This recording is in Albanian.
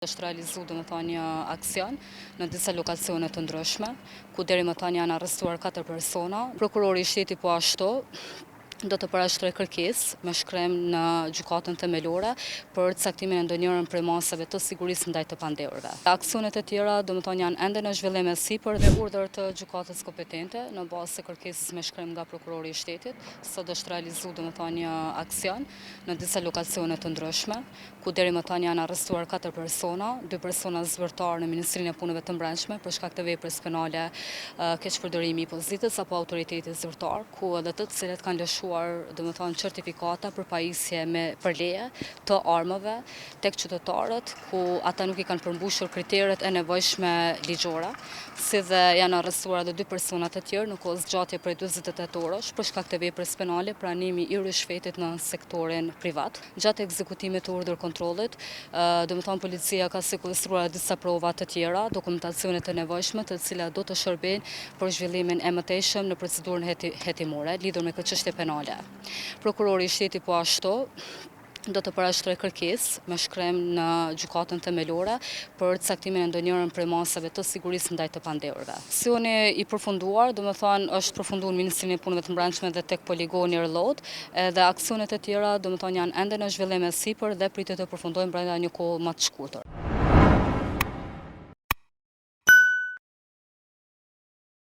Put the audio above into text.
Është realizu një aksion në disa lokacione të ndryshme, ku deri më tani janë arrestuar 4 persona. Prokurori i shtetit po ashtu do të parashtrojë kërkesë me shkrim në gjykatën themelore për caktimin e ndonjërin prej masave të sigurisë ndaj të pandehurve. Aksionet e tjera janë ende në zhvillim e sipër dhe urdhër të gjykatës kompetente në bazë të kërkesës me shkrim nga prokurori i shtetit. Sot është realizu një aksion në disa lokacione të ndryshme, ku deri më tani janë arrestuar 4 persona, 2 persona zyrtar në Ministrinë e Punëve të Brendshme për shkak të veprës penale keqpërdorimi i pozitës apo autoritetit zyrtar, ku edhe të cilët kanë lëshuar certifikata për pajisje për leje të armëve tek qytetarët, ku ata nuk i kanë përmbushur kriteret e nevojshme ligjore, si dhe janë arrestuar edhe 2 persona të tjerë në kohë zgjatje prej 48 orësh për shkak të veprës penale pranimi i rishfetit në sektorin privat. Gjatë ekzekutimit të urdhër kontrollit, policia ka sekuestruar disa prova të tjera, dokumentacione të nevojshme, të cilat do të shërbejnë për zhvillimin e mëtejshëm në procedurën hetimore lidhur me këtë çështje penale. Prokurori i shtetit po ashtu do të parashtrojë kërkesë me shkrim në gjykatën themelore për caktimin e ndonjërin prej masave të sigurisë ndaj të pandehurve. Aksioni i përfunduar, është përfunduar në Ministrinë e Punëve të Brendshme dhe tek poligoni Rrellot, dhe aksionet e tjera janë ende në zhvillim e sipër dhe pritet të përfundojnë brenda një kohë më të shkurtër.